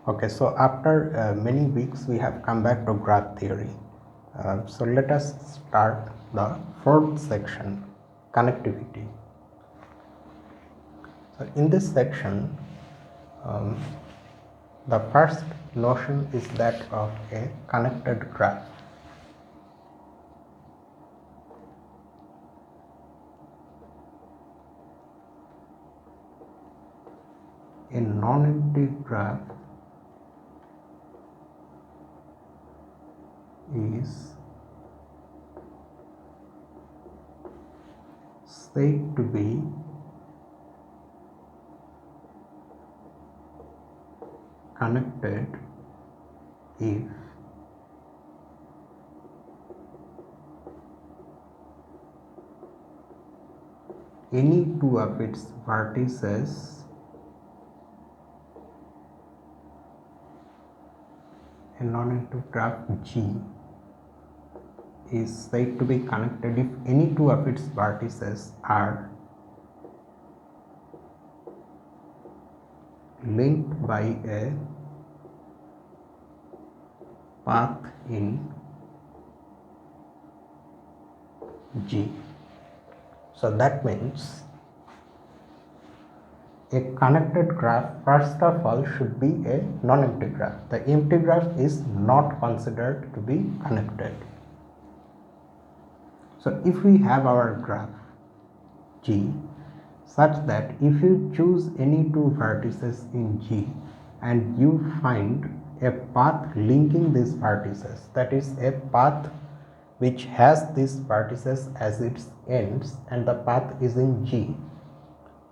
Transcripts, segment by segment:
Okay, so after many weeks we have come back to graph theory. So let us start the fourth section, connectivity. So in this section, the first notion is that of a connected graph. A non-empty graph is said to be connected if any two of its vertices a non-empty graph G is said to be connected if any two of its vertices are linked by a path in G. So that means a connected graph first of all should be a non-empty graph. The empty graph is not considered to be connected. So if we have our graph G such that if you choose any two vertices in G and you find a path linking these vertices, that is a path which has these vertices as its ends and the path is in G,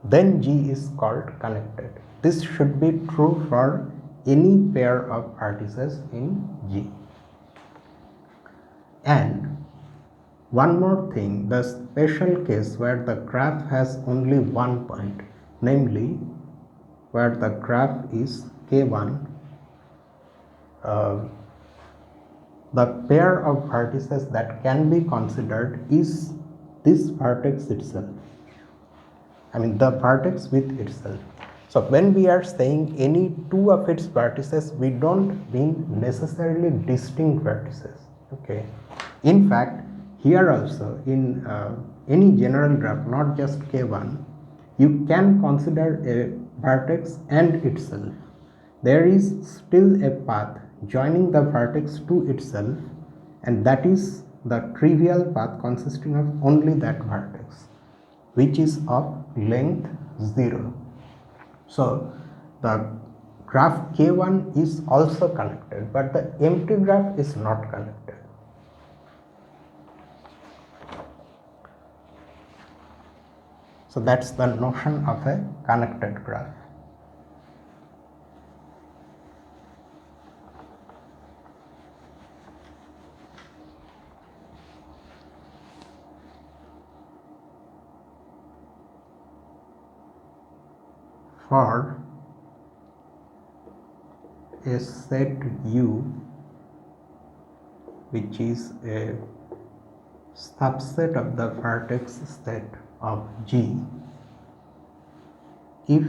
then G is called connected. This should be true for any pair of vertices in G. And one more thing, the special case where the graph has only one point, namely where the graph is K1, the pair of vertices that can be considered is this vertex itself. The vertex with itself. So when we are saying any two of its vertices, we don't mean necessarily distinct vertices. Okay. In fact, here also in any general graph, not just K1, you can consider a vertex and itself. There is still a path joining the vertex to itself, and that is the trivial path consisting of only that vertex, which is of length 0. So the graph K1 is also connected, but the empty graph is not connected. So that's the notion of a connected graph. For a set U which is a subset of the vertex set of G, if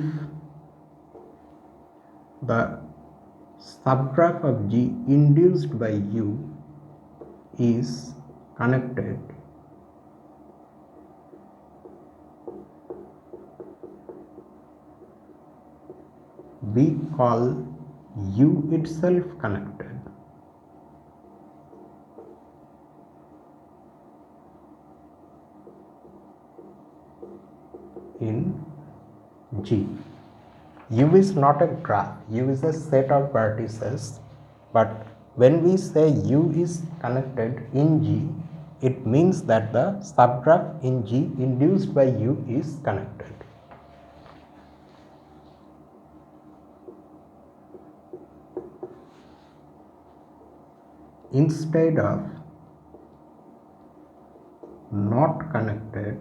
the subgraph of G induced by U is connected, we call U itself connected. In G. U is not a graph, U is a set of vertices, but when we say U is connected in G, it means that the subgraph in G induced by U is connected. Instead of not connected,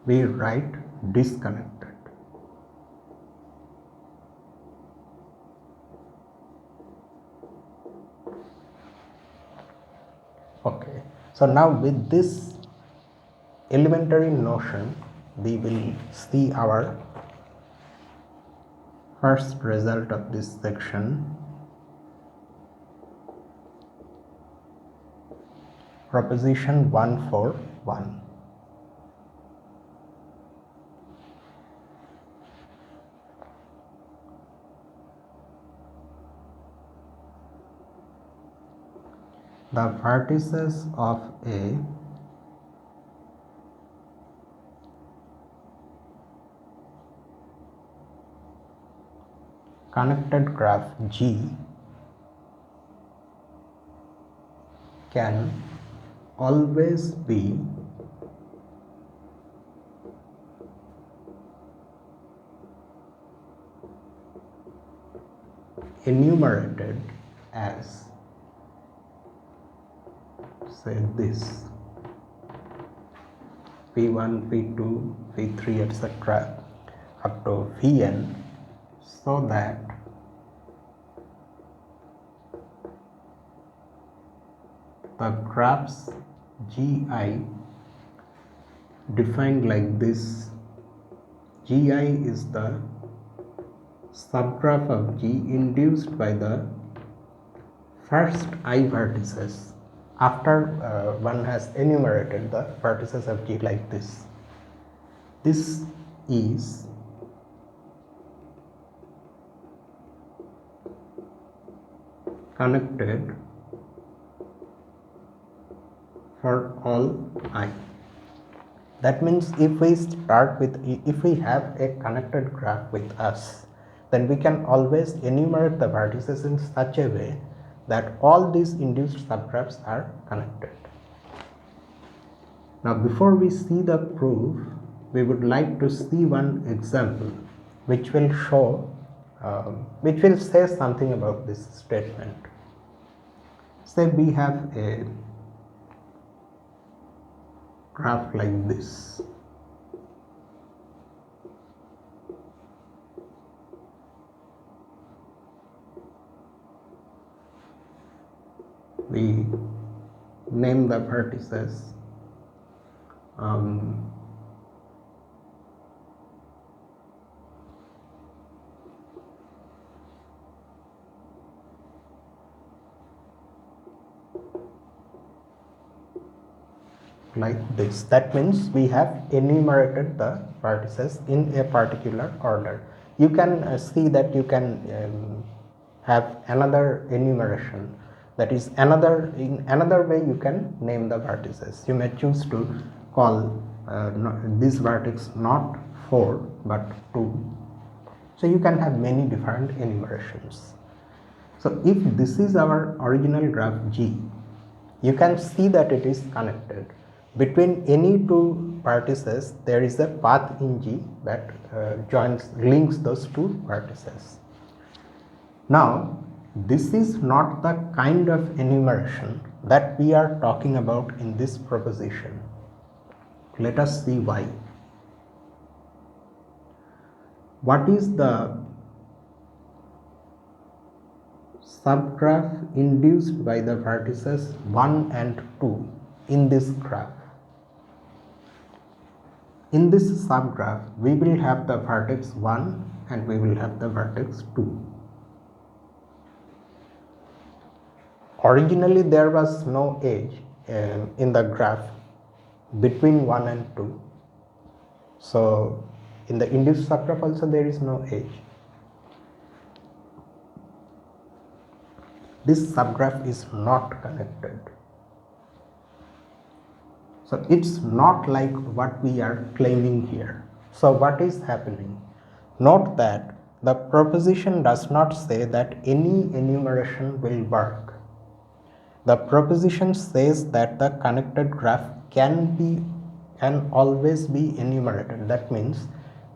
we write disconnected. Okay, So now with this elementary notion, we will see our first result of this section, proposition 141. The vertices of a connected graph G can always be enumerated as, say, this P1, P2, P3, etc. up to Vn, so that the graphs Gi defined like this, Gi is the subgraph of G induced by the first I vertices after one has enumerated the vertices of G like this. This is connected for all I. That means if we have a connected graph with us, then we can always enumerate the vertices in such a way that all these induced subgraphs are connected. Now before we see the proof, we would like to see one example which will show, which will say something about this statement. Say we have a graph like this. We name the vertices like this. That means we have enumerated the vertices in a particular order. You can see that you can have another enumeration, that is in another way you can name the vertices. You may choose to call this vertex not 4 but 2. So you can have many different enumerations. So if this is our original graph G, you can see that it is connected. Between any two vertices, there is a path in G that links those two vertices. Now, this is not the kind of enumeration that we are talking about in this proposition. Let us see why. What is the subgraph induced by the vertices 1 and 2 in this graph? In this subgraph, we will have the vertex 1 and we will have the vertex 2. Originally, there was no edge in the graph between 1 and 2. So, in the induced subgraph also there is no edge. This subgraph is not connected. So it's not like what we are claiming here. So what is happening? Note that the proposition does not say that any enumeration will work. The proposition says that the connected graph can always be enumerated. That means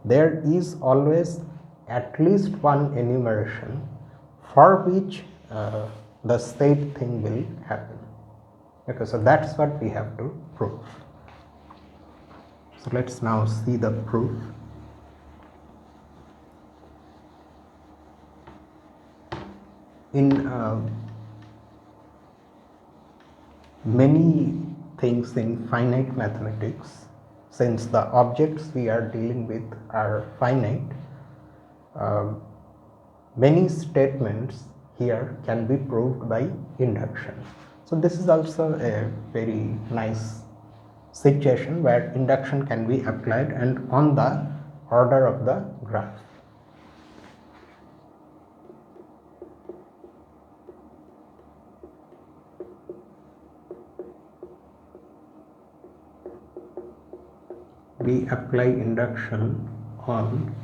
there is always at least one enumeration for which the said thing will happen. Okay, so that's what we have to prove. So let's now see the proof. In many things in finite mathematics, since the objects we are dealing with are finite, many statements here can be proved by induction. So this is also a very nice situation where induction can be applied and on the order of the graph. We apply induction on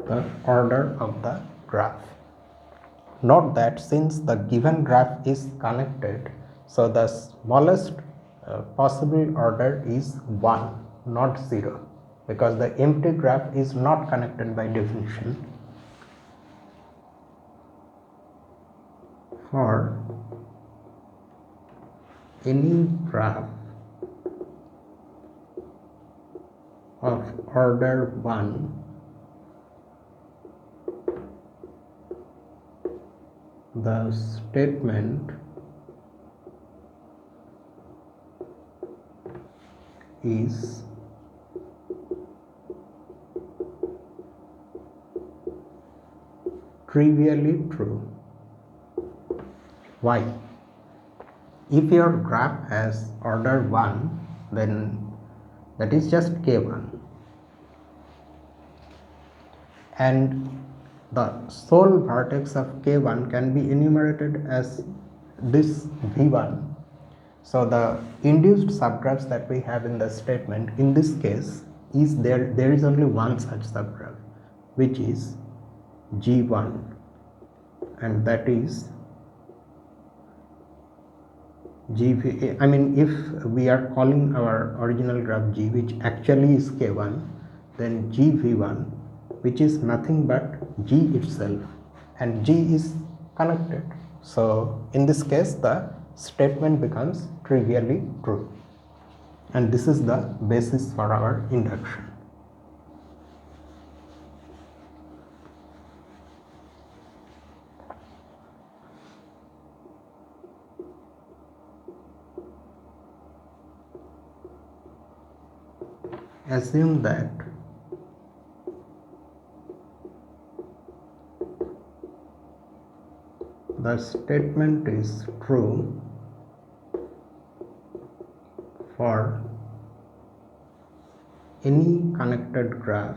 the order of the graph. Note that since the given graph is connected, so the smallest possible order is 1, not 0, because the empty graph is not connected by definition. For any graph of order 1, the statement is trivially true. Why? If your graph has order 1, then that is just k1, and the sole vertex of k1 can be enumerated as this v1. So the induced subgraphs that we have in the statement in this case is there is only one such subgraph, which is g1, and that is gv. I mean, if we are calling our original graph g, which actually is k1, then gv1, which is nothing but g itself, and g is connected. So in this case the statement becomes trivially true, and this is the basis for our induction. Assume that the statement is true for any connected graph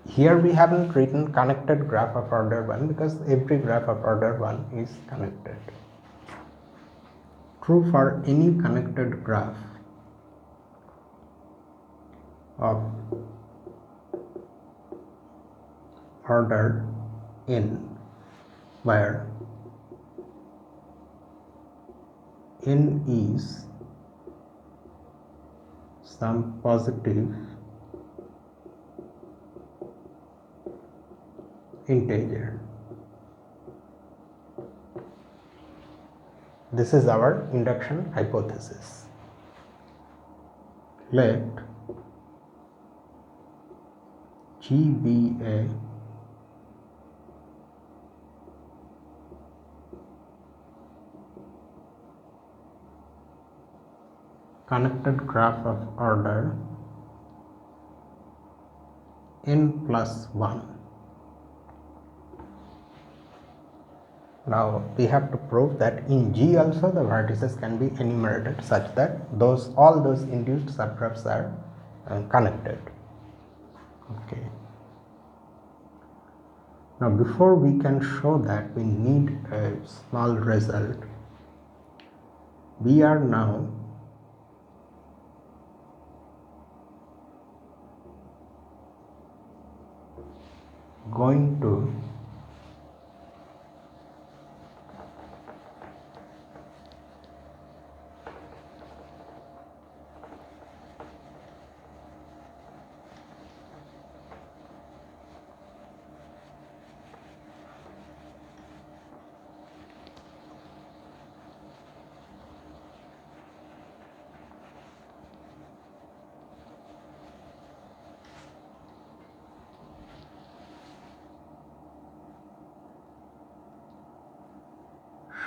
here. We haven't written connected graph of order 1 because every graph of order 1 is connected. True for any connected graph of order n, where n is some positive integer. This is our induction hypothesis. Let G be a connected graph of order n plus 1. Now we have to prove that in G also the vertices can be enumerated such that all those induced subgraphs are connected. Okay. Now before we can show that, we need a small result. We are now going to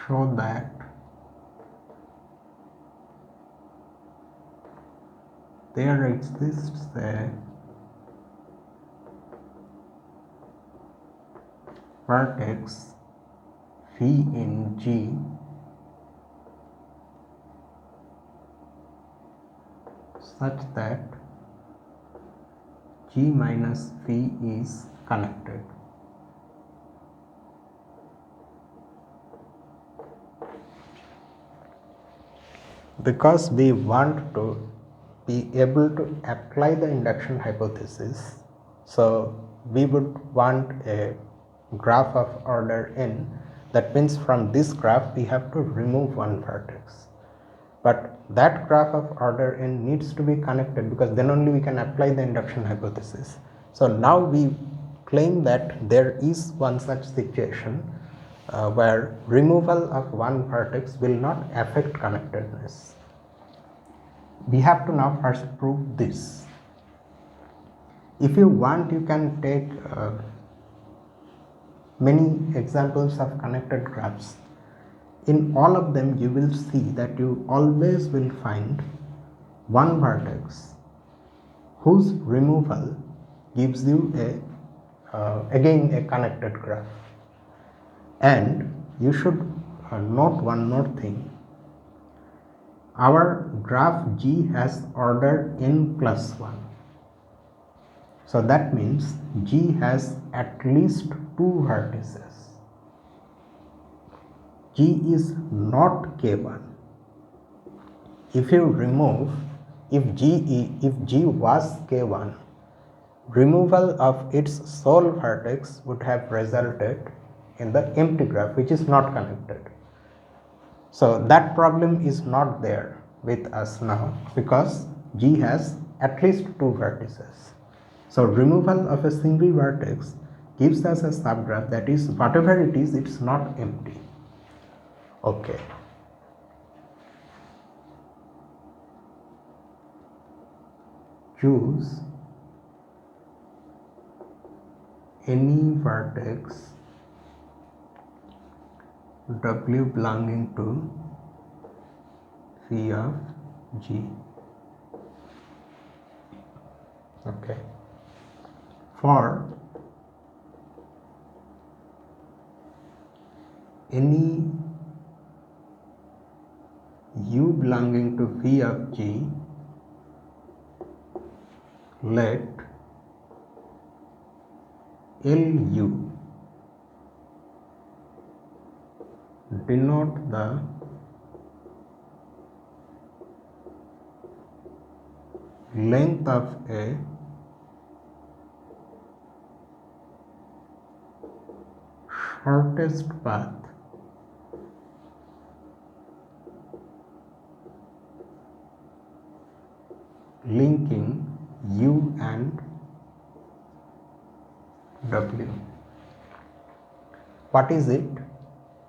show that there exists a vertex phi in G such that G minus phi is connected. Because we want to be able to apply the induction hypothesis, so we would want a graph of order n. That means from this graph we have to remove one vertex, but that graph of order n needs to be connected, because then only we can apply the induction hypothesis. So now we claim that there is one such situation where removal of one vertex will not affect connectedness. We have to now first prove this. If you want, you can take many examples of connected graphs. In all of them you will see that you always will find one vertex whose removal gives you again a connected graph. And you should note one more thing. Our graph G has order n plus 1. So that means G has at least two vertices. G is not K1. If you remove, if G was K1, removal of its sole vertex would have resulted in the empty graph, which is not connected. So that problem is not there with us now, because G has at least two vertices. So removal of a single vertex gives us a subgraph that is, whatever it is, it's not empty. Okay. Choose any vertex W belonging to phi of G. Okay. For any U belonging to phi of G, let LU denote the length of a shortest path linking U and W. What is it?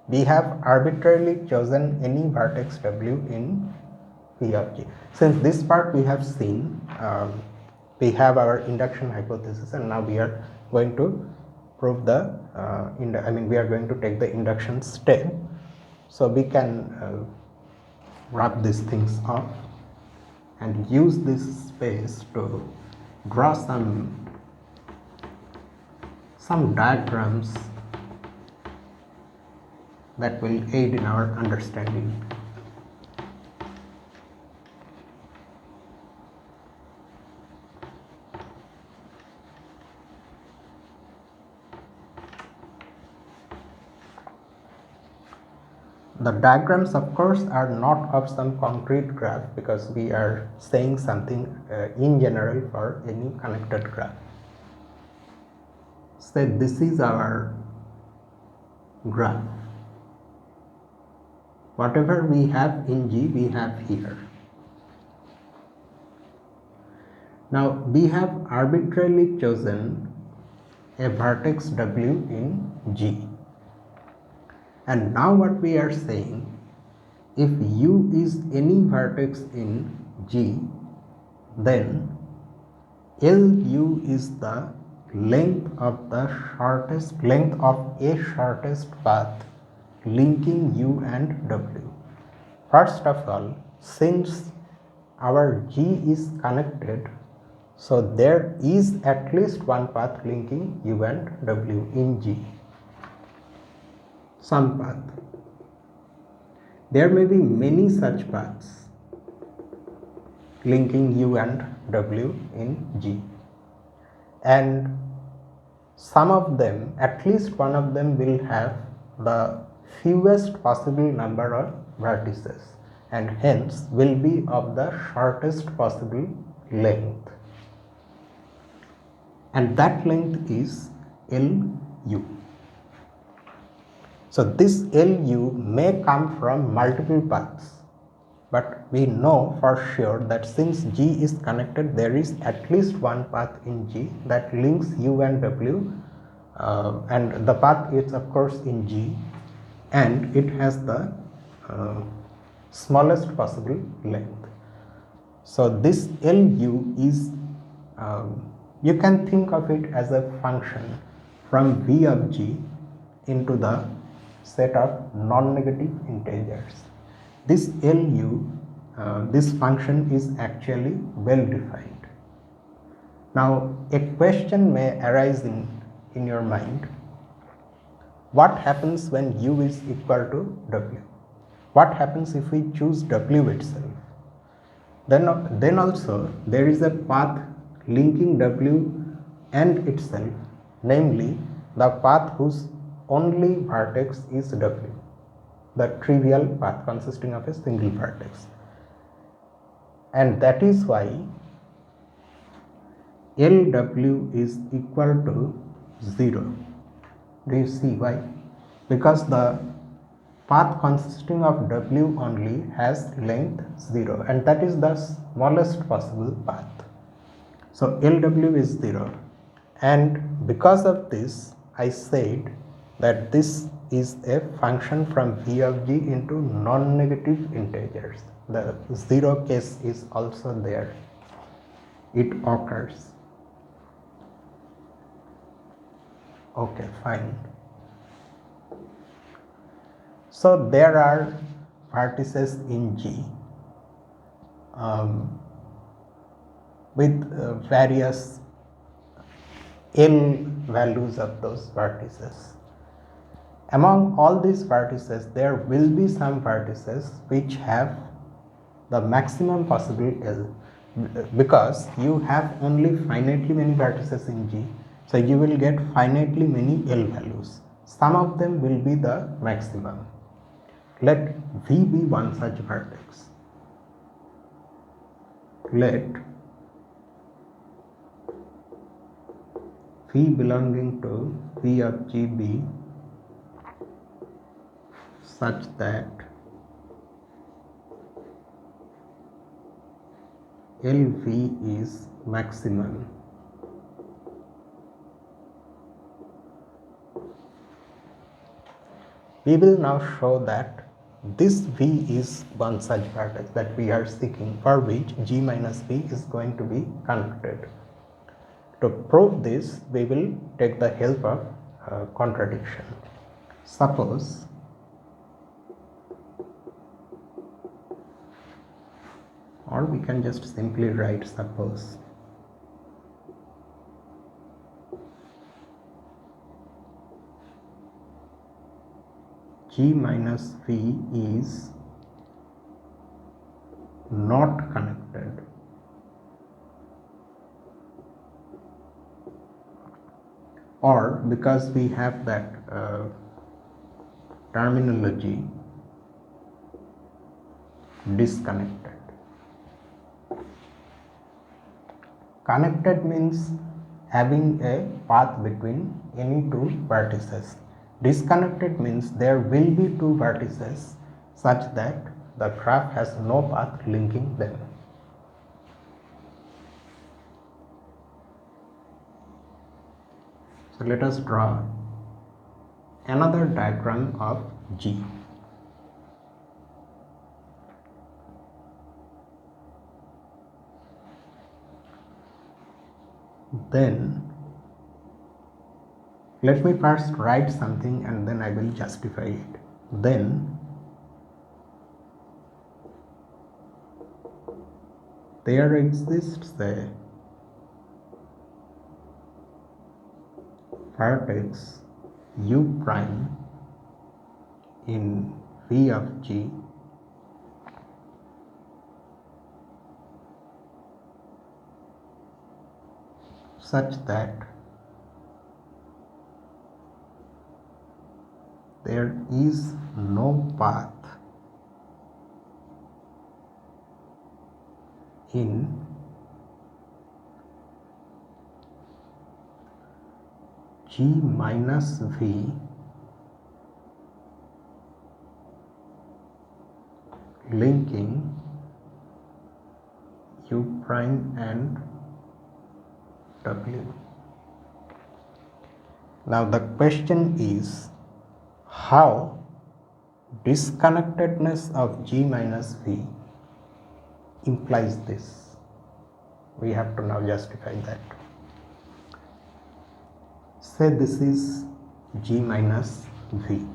We have arbitrarily chosen any vertex W in phi of G. Since this part we have seen, we have our induction hypothesis, and now we are going to prove the we are going to take the induction step. So we can wrap these things off and use this space to draw some diagrams that will aid in our understanding. The diagrams, of course, are not of some concrete graph, because we are saying something in general for any connected graph. Say this is our graph. Whatever we have in G, we have here. Now we have arbitrarily chosen a vertex W in G. And now what we are saying, if U is any vertex in G, then LU is the length of a shortest path linking U and W. First of all, since our G is connected, so there is at least one path linking U and W in G. Some path. There may be many such paths linking U and W in G, and some of them, at least one of them, will have the fewest possible number of vertices and hence will be of the shortest possible length, and that length is LU. So this LU may come from multiple paths, but we know for sure that since G is connected, there is at least one path in G that links U and W, and the path is of course in G, and it has the smallest possible length. So this LU is, you can think of it as a function from V of G into the set of non-negative integers. This LU, this function is actually well defined. Now a question may arise in your mind: what happens when U is equal to W? What happens if we choose W itself? Then also there is a path linking W and itself, namely the path whose only vertex is W, the trivial path consisting of a single vertex, and that is why LW is equal to 0. Do you see why? Because the path consisting of W only has length 0, and that is the smallest possible path. So LW is 0, and because of this I said that this is a function from V of G into non-negative integers. The 0 case is also there, it occurs. Okay, fine. So there are vertices in G with various L values of those vertices. Among all these vertices, there will be some vertices which have the maximum possible L, because you have only finitely many vertices in G, so you will get finitely many L values. Some of them will be the maximum. Let V be one such vertex. Let V belonging to V of G be such that LV is maximum. We will now show that this V is one such vertex that we are seeking, for which G minus V is going to be connected. To prove this, we will take the help of contradiction. Suppose or we can just simply write suppose G minus V is not connected, or because we have that terminology, disconnected. Connected means having a path between any two vertices. Disconnected means there will be two vertices such that the graph has no path linking them. So let us draw another diagram of G. Then let me first write something and then I will justify it. then there exists a vertex u prime in V of G such that there is no path in G minus V linking U prime and W. Now the question is how disconnectedness of G minus V implies this. We have to now justify that. Say this is G minus V.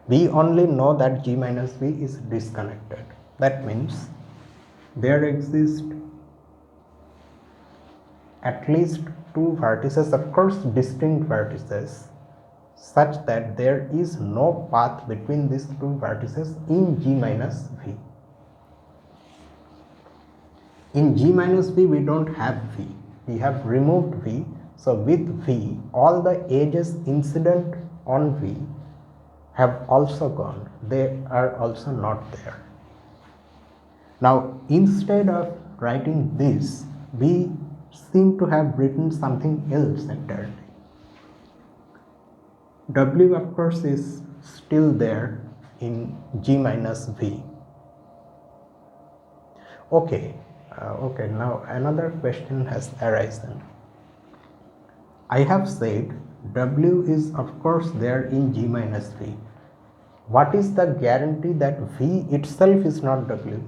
We only know that G minus V is disconnected. That means there exist at least two vertices, of course distinct vertices, such that there is no path between these two vertices in G minus V. In G minus V we don't have V, we have removed V. So with V, all the edges incident on V have also gone, they are also not there. Now instead of writing this, we seem to have written something else entirely. W of course is still there in G minus V. Okay, now another question has arisen. I have said W is of course there in G minus V. What is the guarantee that V itself is not W?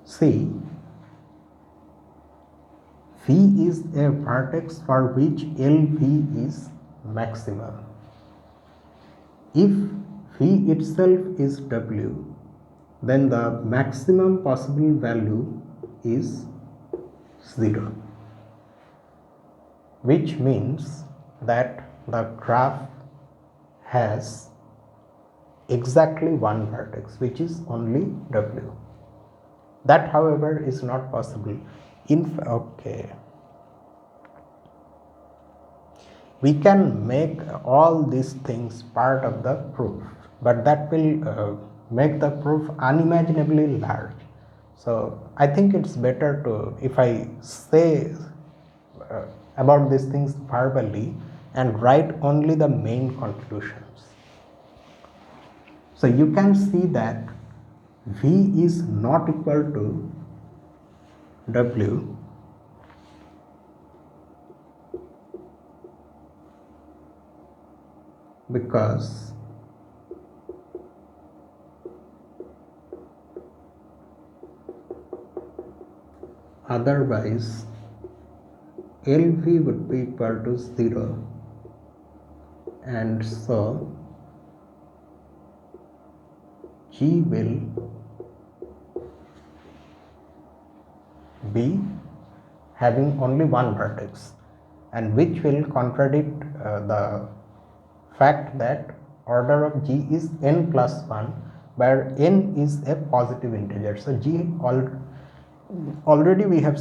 See, V is a vertex for which LV is maximum. If V itself is W, then the maximum possible value is 0, which means that the graph has exactly one vertex, which is only W. That however is not possible. We can make all these things part of the proof, but that will make the proof unimaginably large. So I think it's better to, if I say about these things verbally and write only the main conclusions. So you can see that V is not equal to W because otherwise LV would be equal to 0, and so G will be having only one vertex, and which will contradict the fact that order of G is n plus 1, where n is a positive integer. So G already we have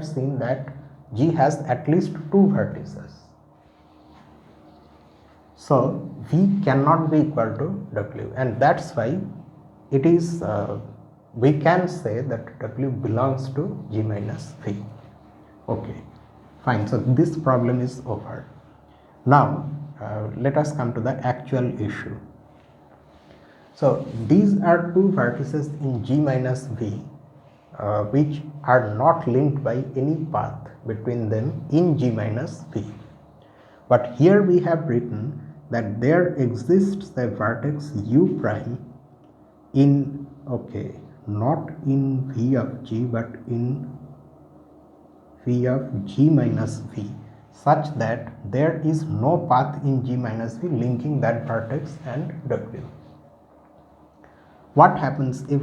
seen that G has at least two vertices. So V cannot be equal to W, and that's why it is we can say that W belongs to G minus V. Okay, fine. So this problem is over. Now let us come to the actual issue. So these are two vertices in G minus V which are not linked by any path between them in G minus V. But here we have written that there exists a vertex U prime in, not in V of G but in V of G minus V, such that there is no path in G minus V linking that vertex and W. What happens if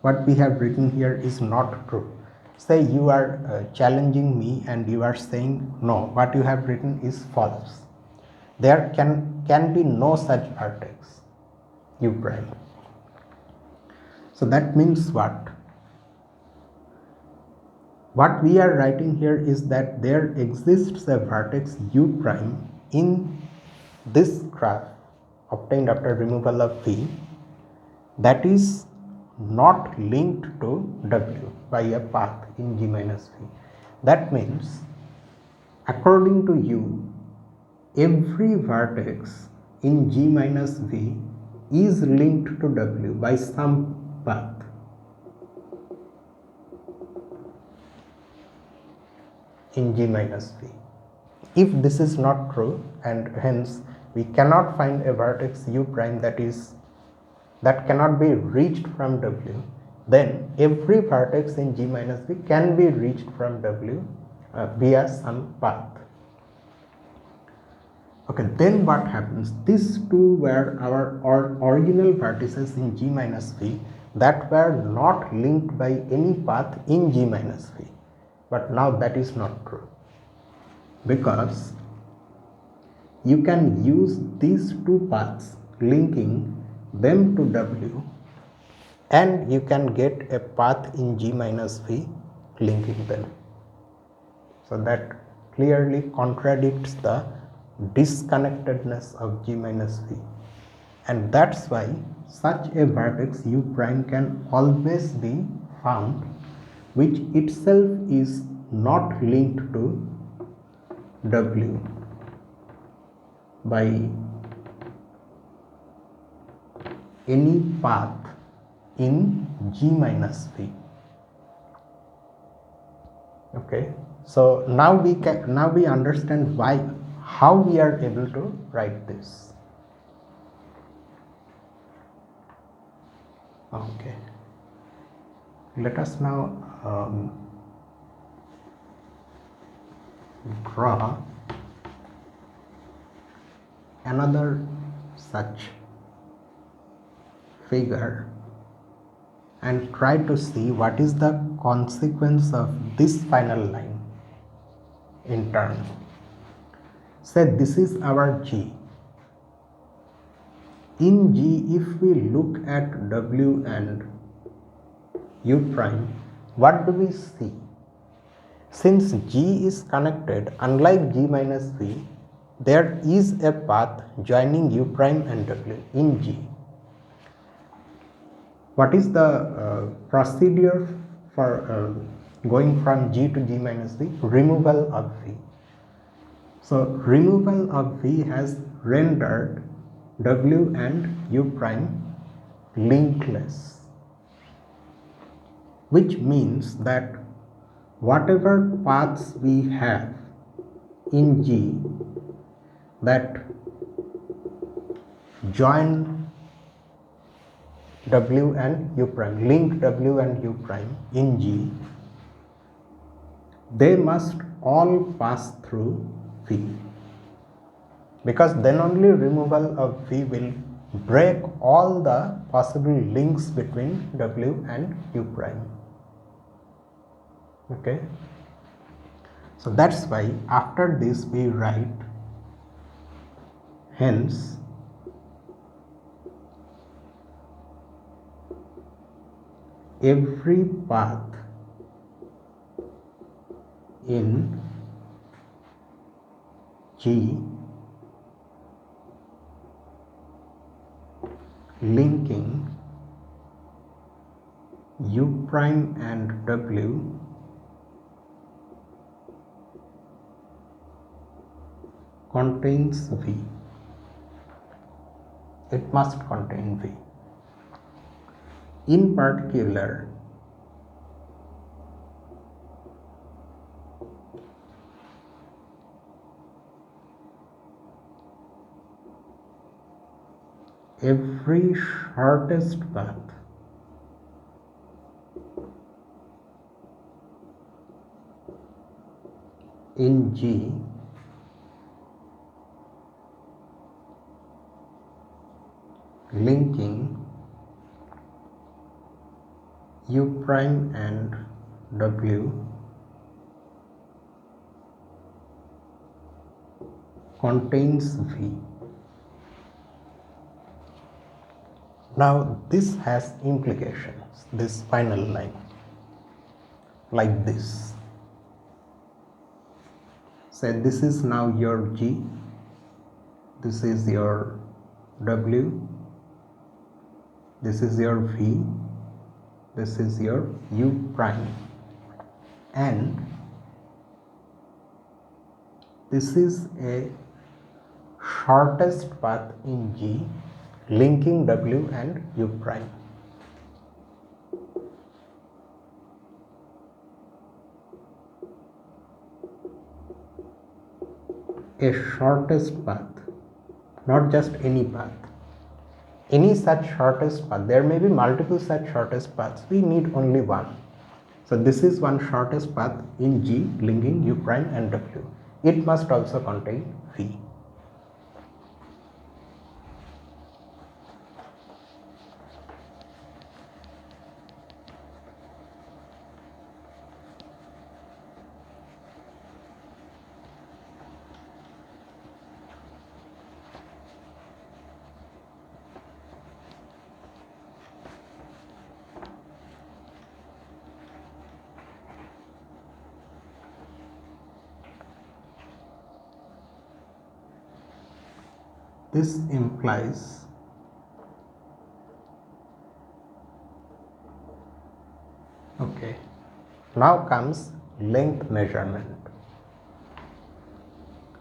what we have written here is not true? Say you are challenging me and you are saying no, what you have written is false. There can be no such vertex U prime. So that means what? What we are writing here is that there exists a vertex U prime in this graph obtained after removal of V that is not linked to W by a path in G minus V. That means, according to you, every vertex in G minus V is linked to W by some path. In G minus V. If this is not true, and hence we cannot find a vertex U prime that cannot be reached from W, then every vertex in G minus V can be reached from W via some path. Okay, then what happens? These two were our original vertices in G minus V that were not linked by any path in G minus V. But now that is not true, because you can use these two paths linking them to W and you can get a path in G minus V linking them. So that clearly contradicts the disconnectedness of G minus V, and that's why such a vertex U prime can always be found which itself is not linked to W by any path in G minus V. Okay, so now we understand how we are able to write this. Okay, let us now draw another such figure and try to see what is the consequence of this final line in turn. Say this is our G. In G, if we look at W and U prime, what do we see? Since G is connected, unlike G minus V, there is a path joining U prime and W in G. What is the procedure for going from G to G minus V? Removal of V. So removal of V has rendered W and U prime linkless, which means that whatever paths we have in G that join W and U prime, link W and U prime in G, they must all pass through V, because then only removal of V will break all the possible links between W and U prime. Okay, so that's why after this we write, hence every path in G linking U prime and W contains V. It must contain V. In particular, every shortest path in G linking u prime and w contains v. Now this has implications, this final line, like this. Say this is now your g, this is your w, this is your v, this is your u prime, and this is a shortest path in G linking W and U prime. A shortest path, not just any path. Any such shortest path, there may be multiple such shortest paths, we need only one. So this is one shortest path in G linking U prime and W. It must also contain V. This implies okay. Now comes length measurement.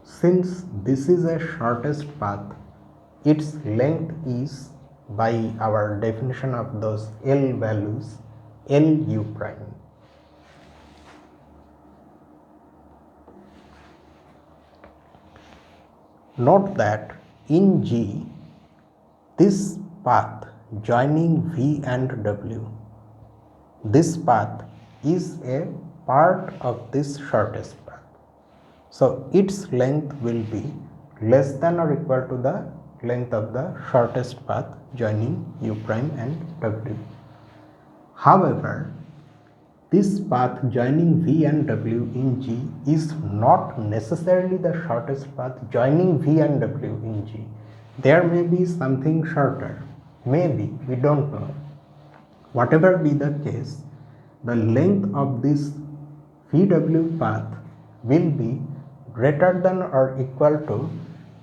Since this is a shortest path, its length is, by our definition of those L values, Lu prime. Note that in G, this path joining V and W, this path is a part of this shortest path. So its length will be less than or equal to the length of the shortest path joining U prime and W. However, this path joining V and W in G is not necessarily the shortest path joining V and W in G. There may be something shorter, maybe, we don't know. Whatever be the case, the length of this VW path will be greater than or equal to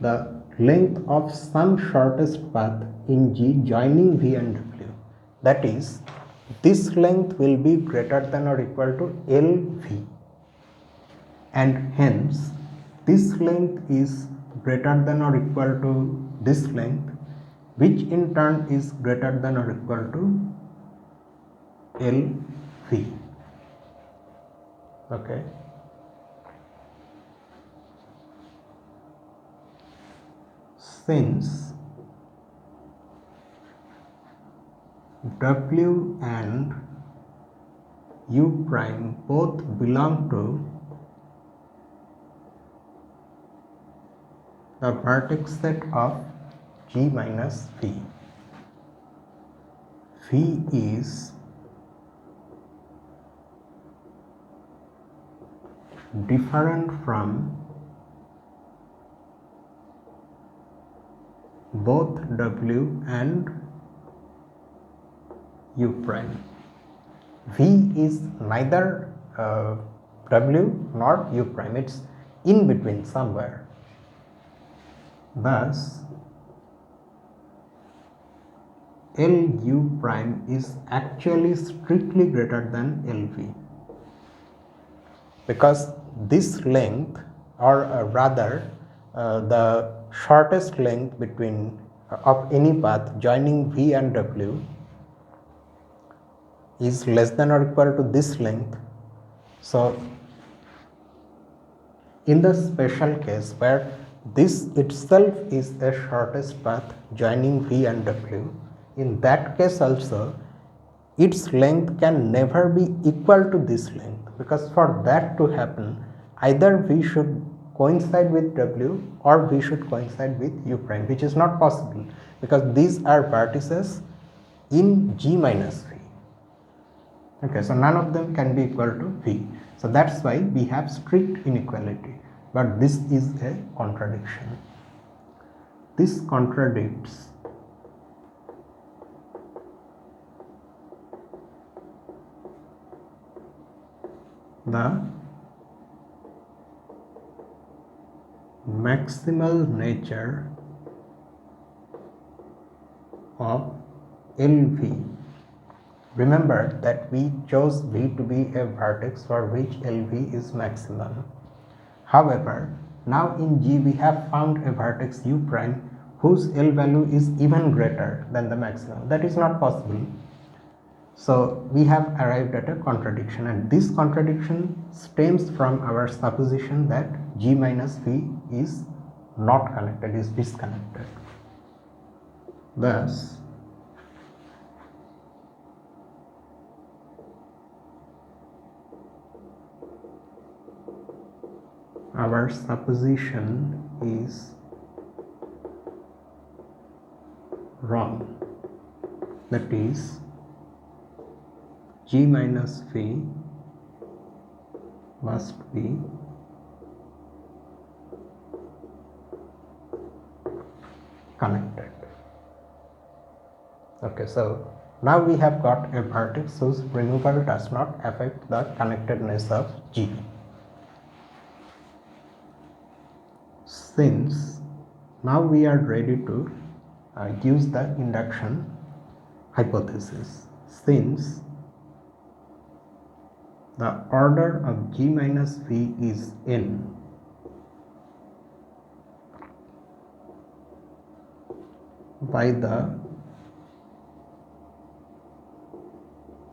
the length of some shortest path in G joining V and W. That is, this length will be greater than or equal to LV, and hence this length is greater than or equal to this length, which in turn is greater than or equal to LV. Okay. Since W and U prime both belong to the vertex set of G minus V. V is different from both W and U prime. V is neither W nor U prime, it's in between somewhere. Thus, Lu prime is actually strictly greater than Lv, because this length, or rather the shortest length between of any path joining V and W is less than or equal to this length. So in the special case where this itself is a shortest path joining V and W, in that case also its length can never be equal to this length, because for that to happen either we should coincide with W or V should coincide with U prime, which is not possible because these are vertices in G minus V. Okay, so none of them can be equal to V. So that's why we have strict inequality. But this is a contradiction. This contradicts the maximal nature of LV. Remember that we chose V to be a vertex for which LV is maximum. However, now in G we have found a vertex U prime whose L value is even greater than the maximum. That is not possible. So we have arrived at a contradiction, and this contradiction stems from our supposition that G minus V is not connected, is disconnected. Thus, our supposition is wrong. That is, G minus V must be connected. Okay, so now we have got a vertex whose removal does not affect the connectedness of G. Since now we are ready to use the induction hypothesis, since the order of G minus V is n, by the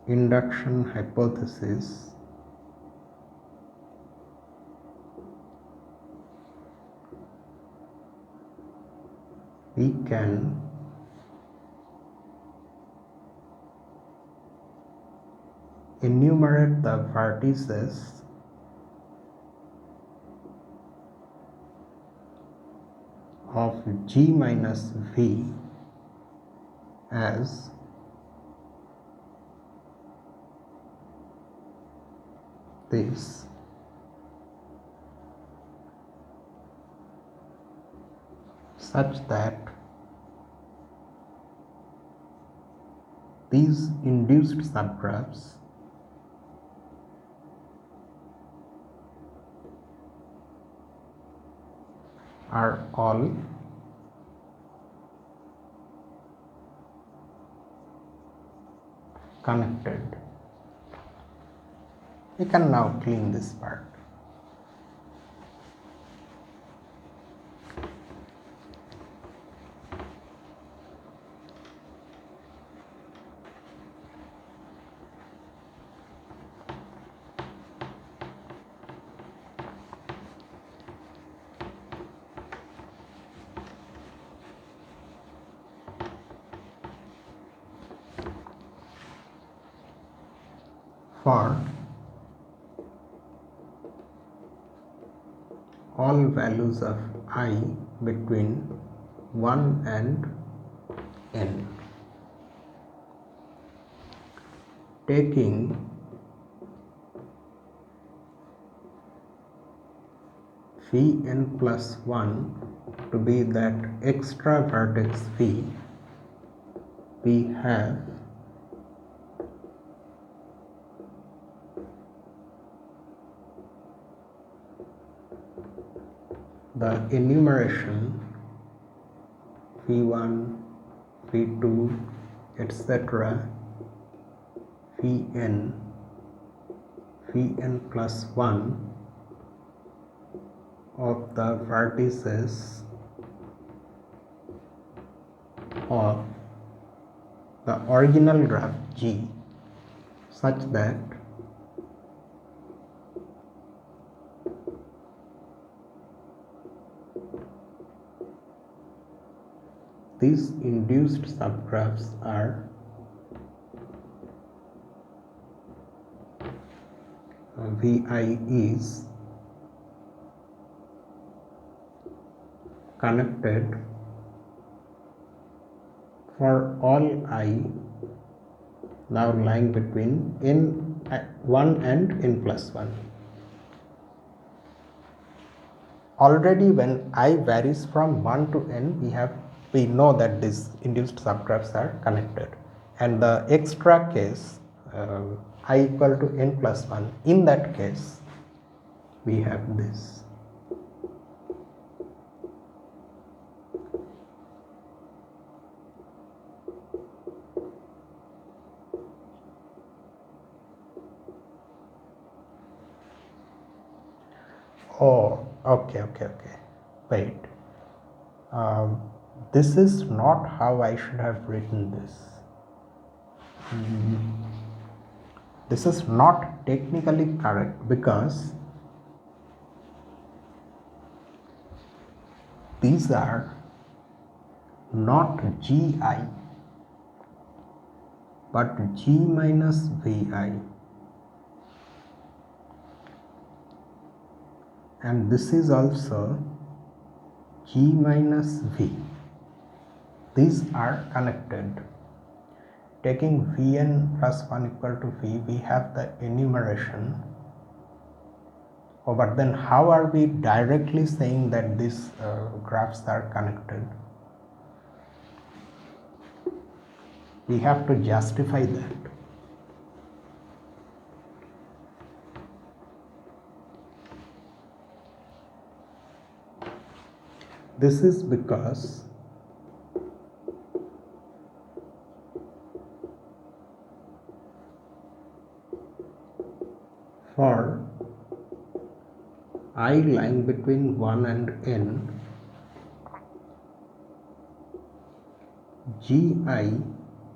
induction hypothesis, we can enumerate the vertices of G minus V as this. Such that these induced subgraphs are all connected. We can now clean this part. For all values of I between 1 and n, taking Vn plus 1 to be that extra vertex V, we have the enumeration V1, V2, etc. Vn plus 1 of the vertices of the original graph G, such that these induced subgraphs are Vi is connected for all I now lying between n1 and n plus 1. Already when I varies from 1 to n, we know that these induced subgraphs are connected, and the extra case I equal to n plus 1, in that case we have this. Oh, okay. Wait. This is not how I should have written this. This is not technically correct because these are not Gi but G minus Vi, and this is also G minus V. These are connected. Taking Vn plus 1 equal to V, we have the enumeration. Oh, but then how are we directly saying that these graphs are connected? We have to justify that. This is because for I lying between 1 and n, Gi,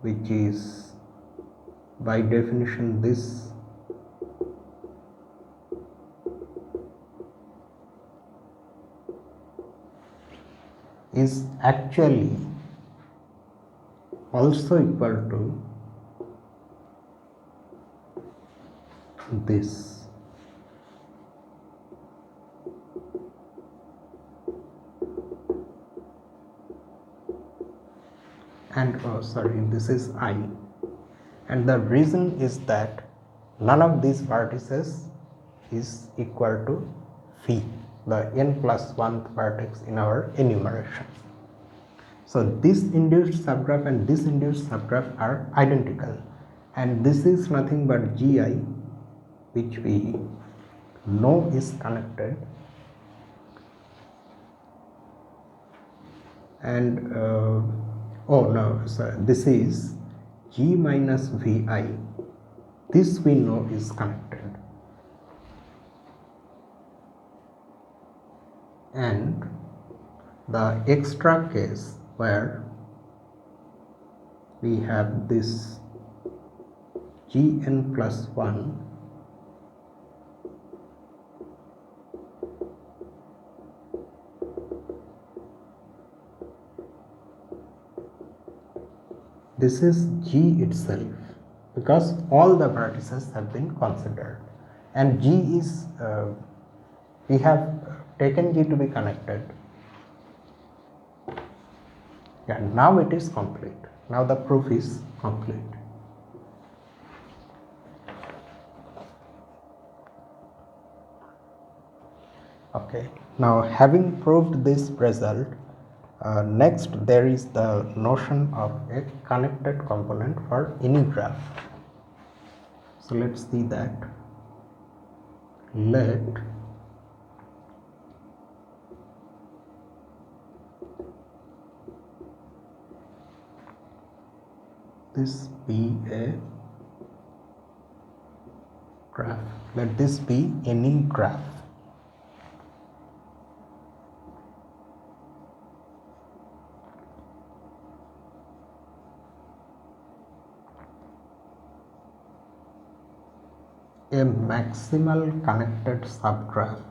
which is by definition this, is actually also equal to this. And this is I, and the reason is that none of these vertices is equal to phi, the n plus 1th vertex in our enumeration. So this induced subgraph and this induced subgraph are identical, and this is nothing but Gi, which we know is connected, and this is G minus Vi. This we know is connected, and the extra case where we have this Gn plus 1 this is G itself, because all the vertices have been considered, and G is we have taken G to be connected. Yeah, now it is complete. Now the proof is complete. Okay, now having proved this result, next there is the notion of a connected component for any graph. So let's see that. Let this be a graph. Let this be any graph. A maximal connected subgraph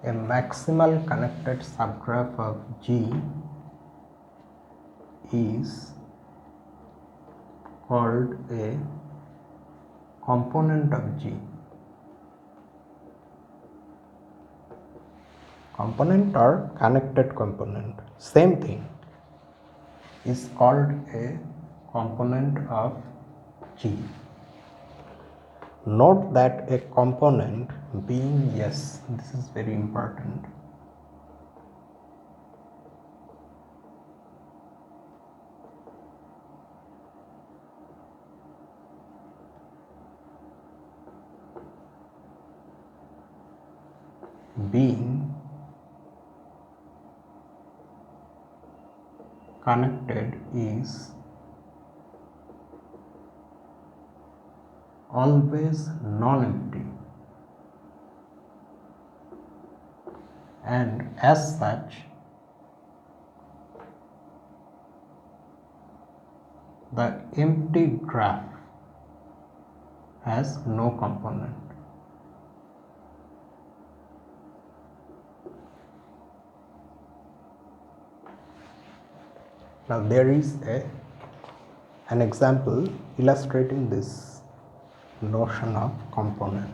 a maximal connected subgraph of G is called a component of G. Component or connected component, same thing, is called a component of G. Note that a component being, yes, this is very important, being connected is always non-empty, and as such the empty graph has no component. Now there is an example illustrating this notion of component.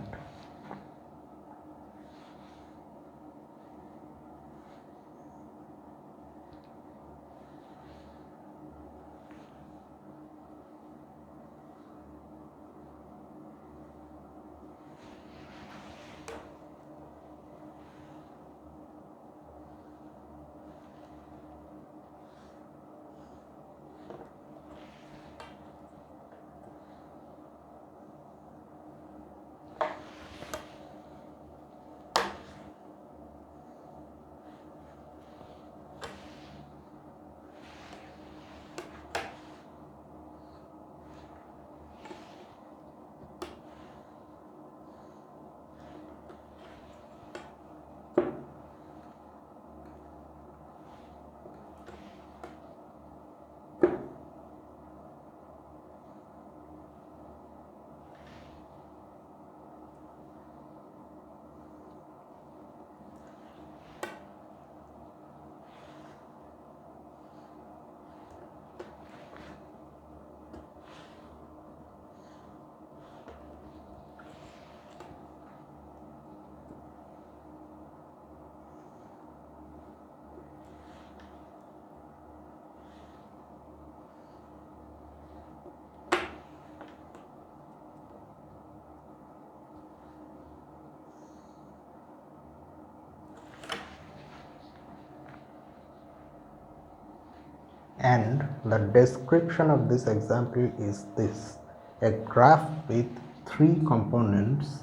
And the description of this example is this: a graph with 3 components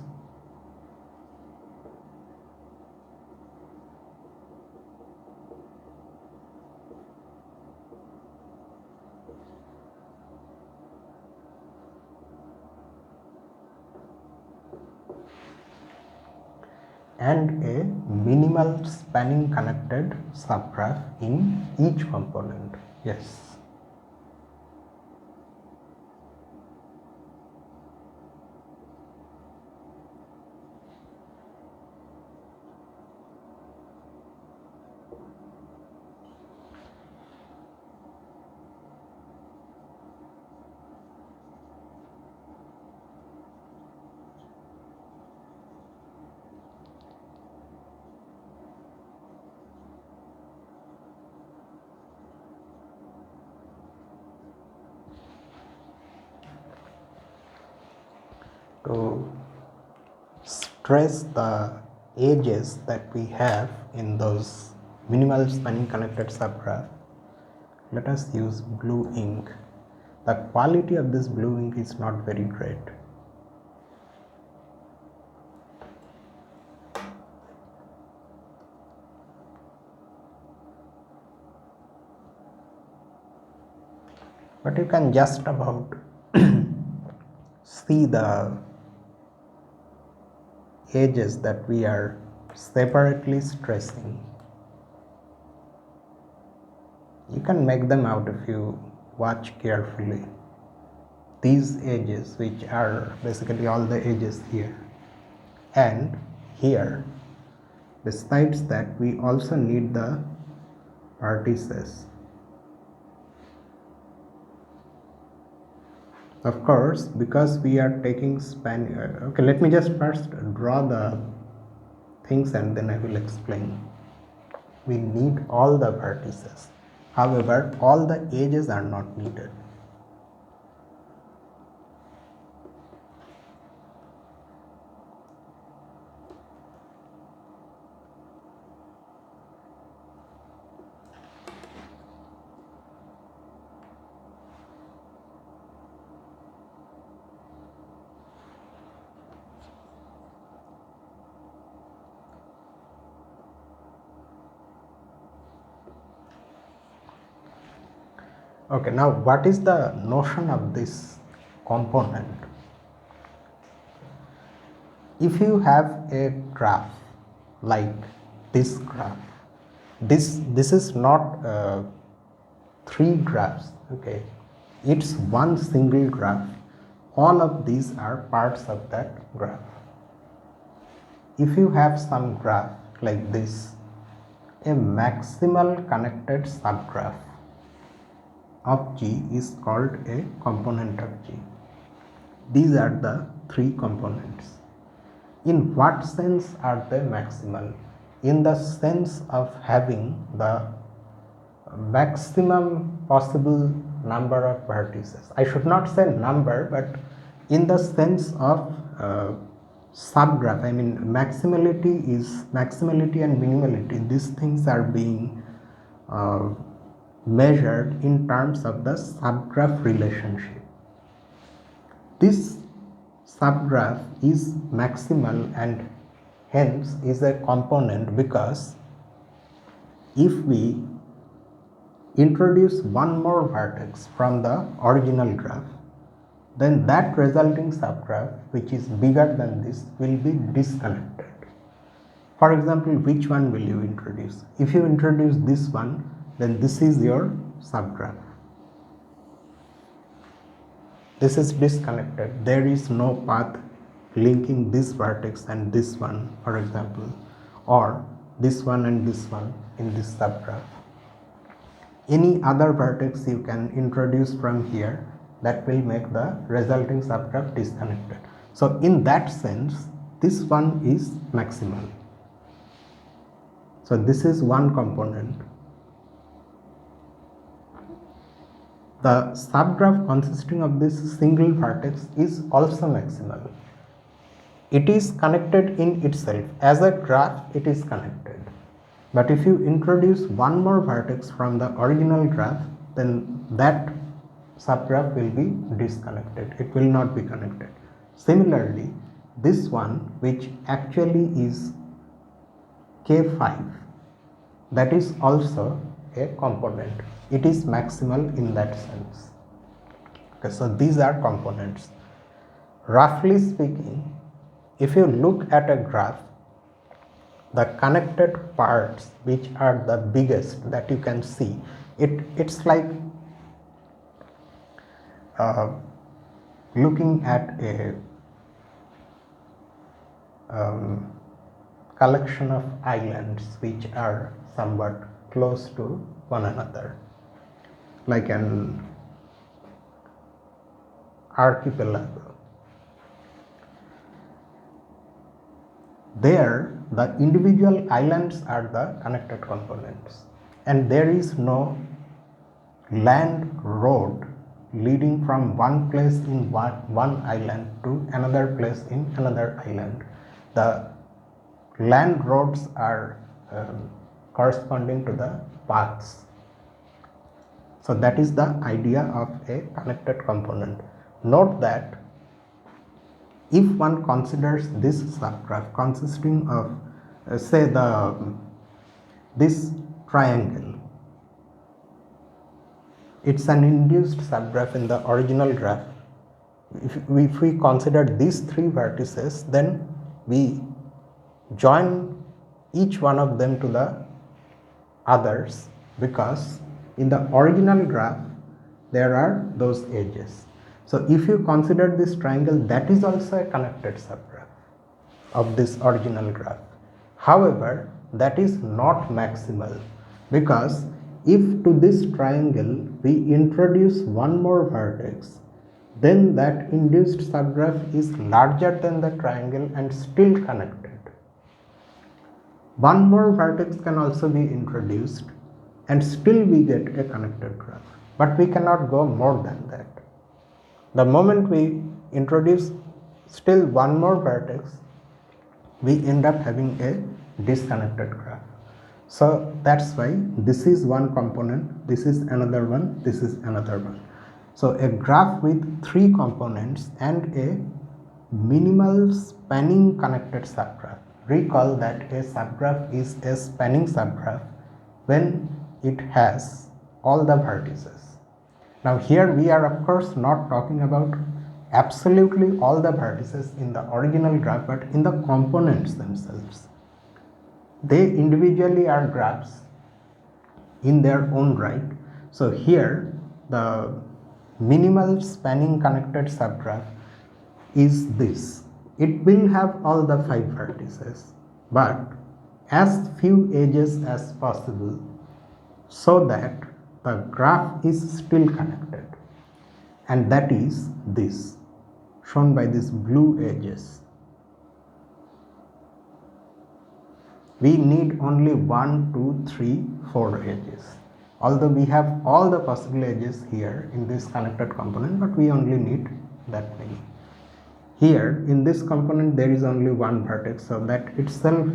and a minimal spanning connected subgraph in each component. Yes. To stress the edges that we have in those minimal spanning connected subgraph, let us use blue ink. The quality of this blue ink is not very great. But you can just about see the edges that we are separately stressing. You can make them out if you watch carefully. These edges, which are basically all the edges here and here, Besides that, we also need the vertices. Of course, because we are taking span, okay, let me just first draw the things and then I will explain. We need all the vertices. However, all the edges are not needed. Okay, now what is the notion of this component? If you have a graph like this graph, this is not three graphs, okay, it's one single graph. All of these are parts of that graph. If you have some graph like this, a maximal connected subgraph of G is called a component of G. These are the three components. In what sense are they maximal? In the sense of having the maximum possible number of vertices. I should not say number, but in the sense of subgraph. I mean, maximality and minimality. These things are being measured in terms of the subgraph relationship. This subgraph is maximal and hence is a component, because if we introduce one more vertex from the original graph, then that resulting subgraph, which is bigger than this, will be disconnected. For example, which one will you introduce? If you introduce this one, then this is your subgraph. This is disconnected. There is no path linking this vertex and this one, for example, or this one and this one in this subgraph. Any other vertex you can introduce from here that will make the resulting subgraph disconnected. So in that sense, this one is maximal. So this is one component. The subgraph consisting of this single vertex is also maximal. It is connected in itself. As a graph, it is connected. But if you introduce one more vertex from the original graph, then that subgraph will be disconnected. It will not be connected. Similarly, this one, which actually is K5, that is also a component. It is maximal in that sense. Okay, so these are components. Roughly speaking, if you look at a graph, the connected parts which are the biggest that you can see, it's like looking at a collection of islands which are somewhat close to one another, like an archipelago. There, the individual islands are the connected components, and there is no land road leading from one place in one island to another place in another island. The land roads are corresponding to the paths. So that is the idea of a connected component. Note that if one considers this subgraph consisting of say this triangle, it's an induced subgraph in the original graph. If we consider these three vertices, then we join each one of them to the others, because in the original graph there are those edges. So if you consider this triangle, that is also a connected subgraph of this original graph. However, that is not maximal, because if to this triangle we introduce one more vertex, then that induced subgraph is larger than the triangle and still connected. One more vertex can also be introduced and still we get a connected graph, but we cannot go more than that. The moment we introduce still one more vertex, we end up having a disconnected graph. So that's why this is one component, this is another one, this is another one. So a graph with 3 components and a minimal spanning connected subgraph. Recall that a subgraph is a spanning subgraph when it has all the vertices. Now here we are of course not talking about absolutely all the vertices in the original graph, but in the components themselves. They individually are graphs in their own right. So here the minimal spanning connected subgraph is this. It will have all the 5 vertices, but as few edges as possible, so that the graph is still connected, and that is this, shown by these blue edges. We need only 1, 2, 3, 4 edges. Although we have all the possible edges here in this connected component, but we only need that many. Here in this component there is only one vertex, so that itself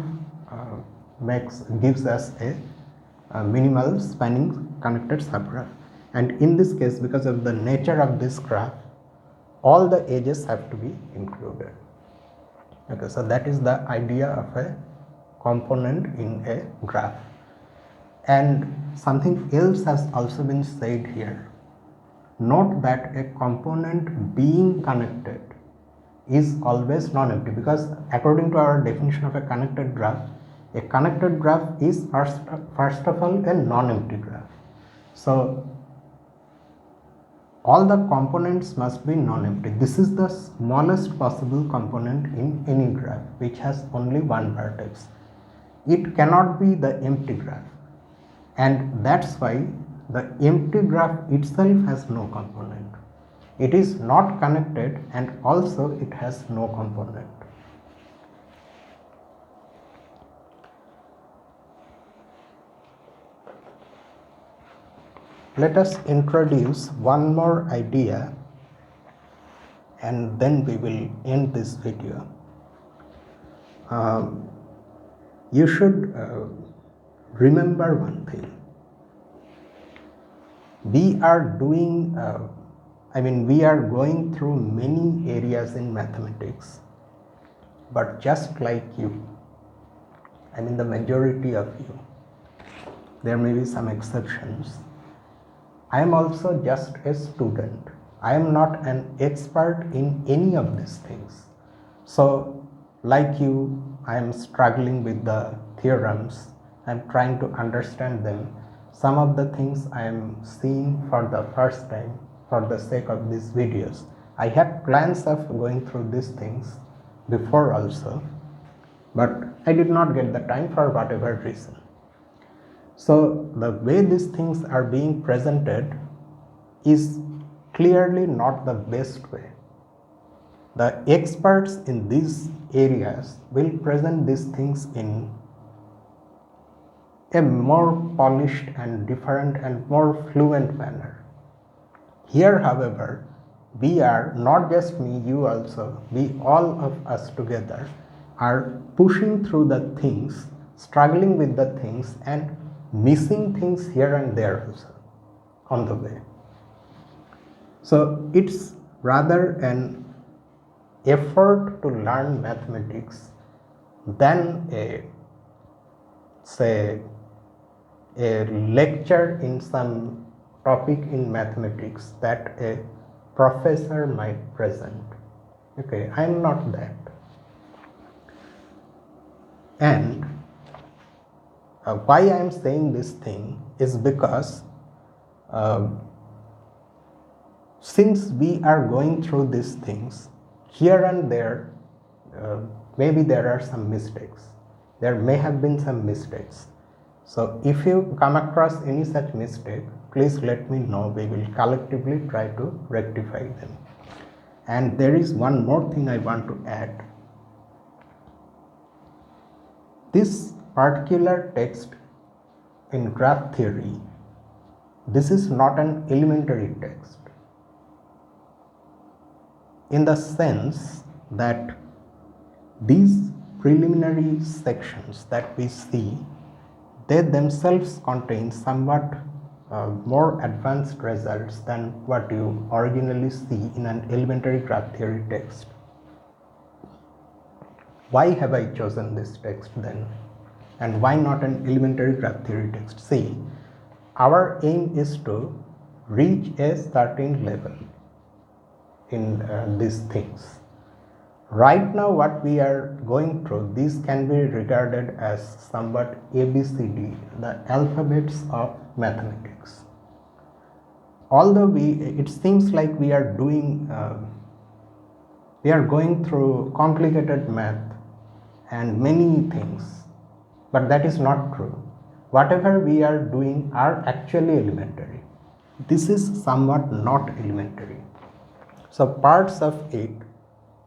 gives us a minimal spanning connected subgraph. And in this case, because of the nature of this graph, all the edges have to be included. Okay, so that is the idea of a component in a graph. And something else has also been said here. Note that a component being connected is always non-empty, because according to our definition of a connected graph is first of all a non-empty graph. So all the components must be non-empty. This is the smallest possible component in any graph which has only one vertex. It cannot be the empty graph, and that's why the empty graph itself has no component. It is not connected and also it has no component. Let us introduce one more idea and then we will end this video. You should remember one thing. We are going through many areas in mathematics, but just like you, the majority of you, there may be some exceptions. I am also just a student. I am not an expert in any of these things. So, like you, I am struggling with the theorems. I am trying to understand them. Some of the things I am seeing for the first time for the sake of these videos. I had plans of going through these things before also, but I did not get the time for whatever reason. So the way these things are being presented is clearly not the best way. The experts in these areas will present these things in a more polished and different and more fluent manner. Here, however, we are, not just me, you also, we all of us together are pushing through the things, struggling with the things and missing things here and there also on the way. So it's rather an effort to learn mathematics than a lecture in some topic in mathematics that a professor might present. Okay, I am not that. And why I am saying this thing is because since we are going through these things, here and there, maybe there are some mistakes. there may have been some mistakes. So if you come across any such mistake, please let me know. We will collectively try to rectify them. And there is one more thing I want to add. This particular text in graph theory, this is not an elementary text, in the sense that these preliminary sections that we see, they themselves contain somewhat more advanced results than what you originally see in an elementary graph theory text. Why have I chosen this text then? And why not an elementary graph theory text? See, our aim is to reach a certain level in these things. Right now what we are going through, these can be regarded as somewhat ABCD, the alphabets of mathematics. Although it seems like we are doing, we are going through complicated math and many things, but that is not true. Whatever we are doing are actually elementary. This is somewhat not elementary. So parts of it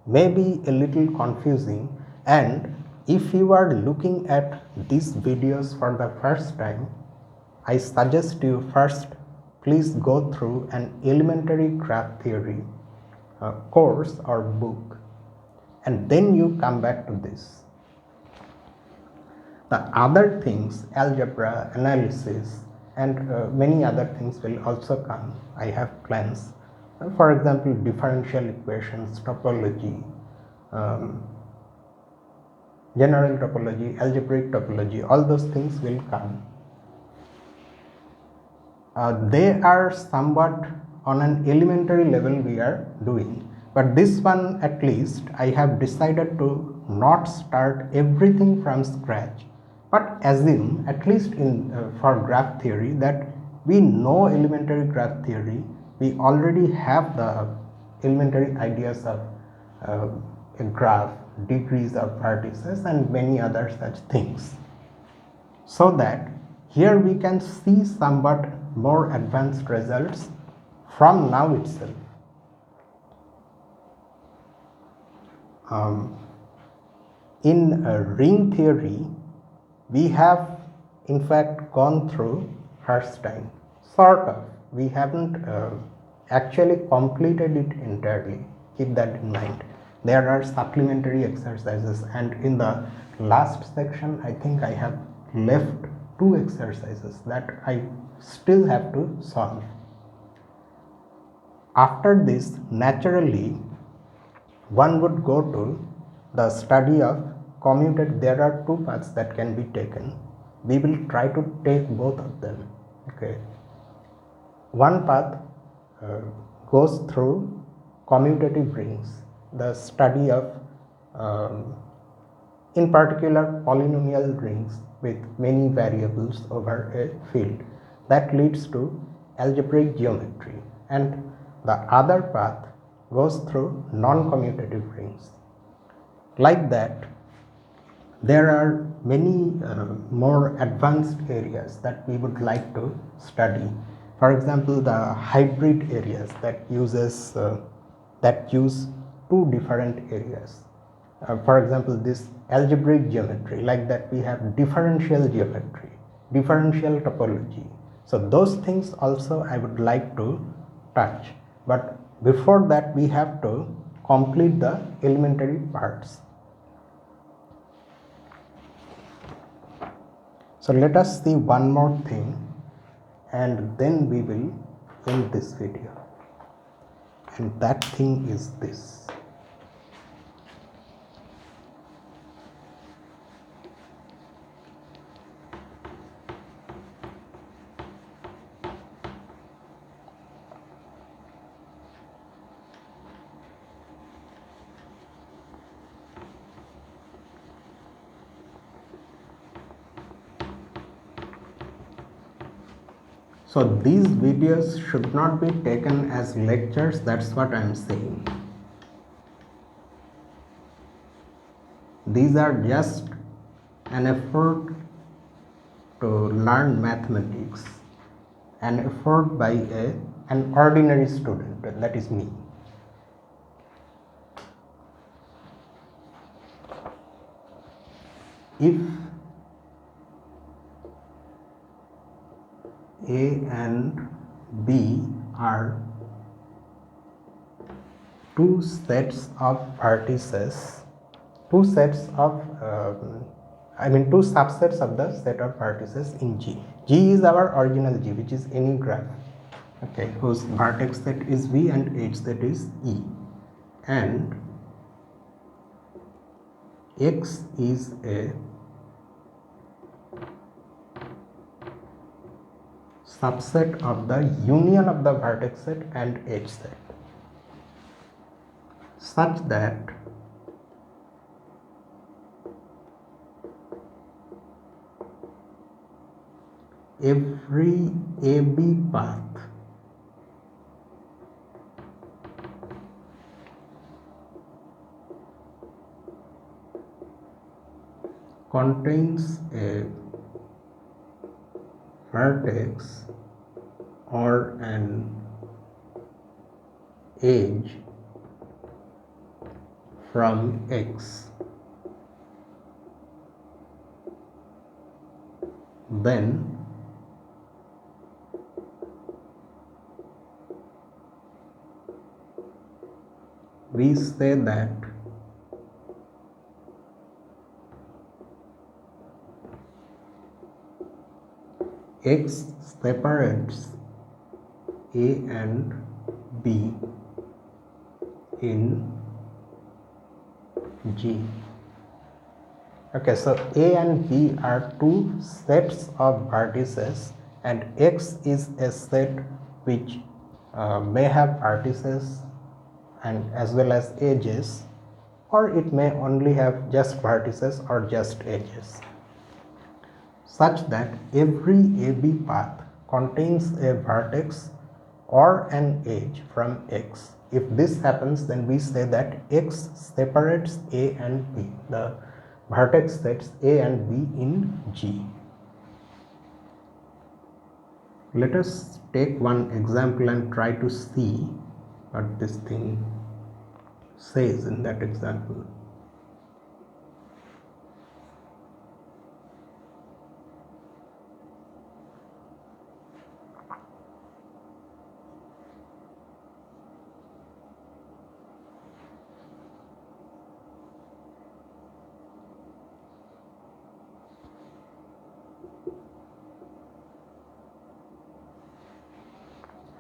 may be a little confusing, and if you are looking at these videos for the first time, I suggest you first please go through an elementary graph theory course or book, and then you come back to this. The other things, algebra, analysis, and many other things will also come. I have plans. For example, differential equations, topology, general topology, algebraic topology, all those things will come. They are somewhat on an elementary level we are doing, but this one at least I have decided to not start everything from scratch, but assume at least in for graph theory that we know elementary graph theory. We already have the elementary ideas of a graph, degrees of vertices, and many other such things, so that here we can see somewhat more advanced results from now itself. In ring theory, we have in fact gone through Herstein, sort of. We haven't actually completed it entirely. Keep that in mind. There are supplementary exercises, and in the last section I think I have left 2 exercises that I still have to solve. After this, naturally one would go to the study of commutative. There are 2 paths that can be taken. We will try to take both of them. Okay. One path goes through commutative rings, the study of in particular polynomial rings with many variables over a field. That leads to algebraic geometry, and the other path goes through non-commutative rings. Like that, there are many more advanced areas that we would like to study. For example, the hybrid areas that use 2 different areas. For example, this algebraic geometry, like that we have differential geometry, differential topology. So those things also I would like to touch, but before that we have to complete the elementary parts. So let us see one more thing, and then we will end this video, and that thing is this. So these videos should not be taken as lectures, that's what I am saying. These are just an effort to learn mathematics, an effort by an ordinary student, that is me. If A and B are two sets of vertices, two subsets of the set of vertices in G. G is our original G, which is any graph, okay, whose vertex set is V and edge set is E, and X is a subset of the union of the vertex set and edge set, such that every AB path contains a vertex or an edge from X, then we say that X separates A and B in G. Okay, so A and B are two sets of vertices, and X is a set which may have vertices and as well as edges, or it may only have just vertices or just edges, such that every AB path contains a vertex or an edge from X. If this happens, then we say that X separates A and B, the vertex sets A and B in G. Let us take one example and try to see what this thing says in that example.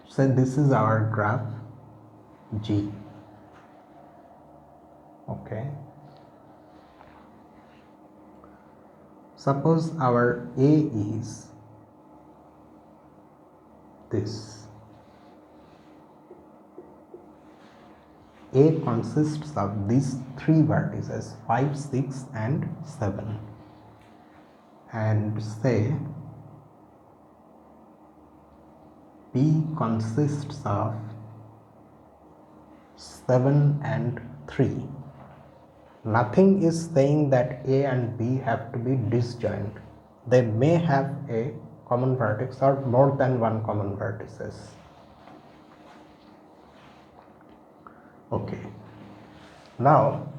So this is our graph G. Okay. Suppose our A is this. A consists of these three vertices 5, 6 and 7, and say B consists of 7 and 3. Nothing is saying that A and B have to be disjoint. They may have a common vertex or more than one common vertices. Okay. Now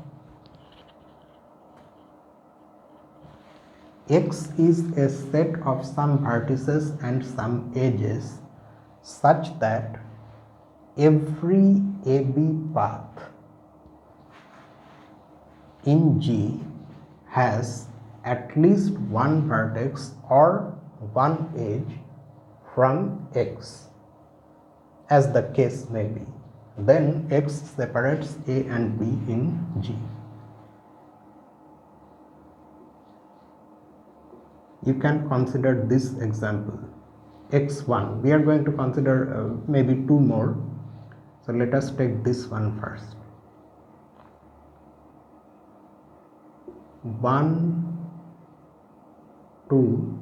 X is a set of some vertices and some edges such that every AB path in G has at least one vertex or one edge from X, as the case may be. Then X separates A and B in G. You can consider this example x1. We are going to consider maybe two more. So let us take this one first. 1, 2,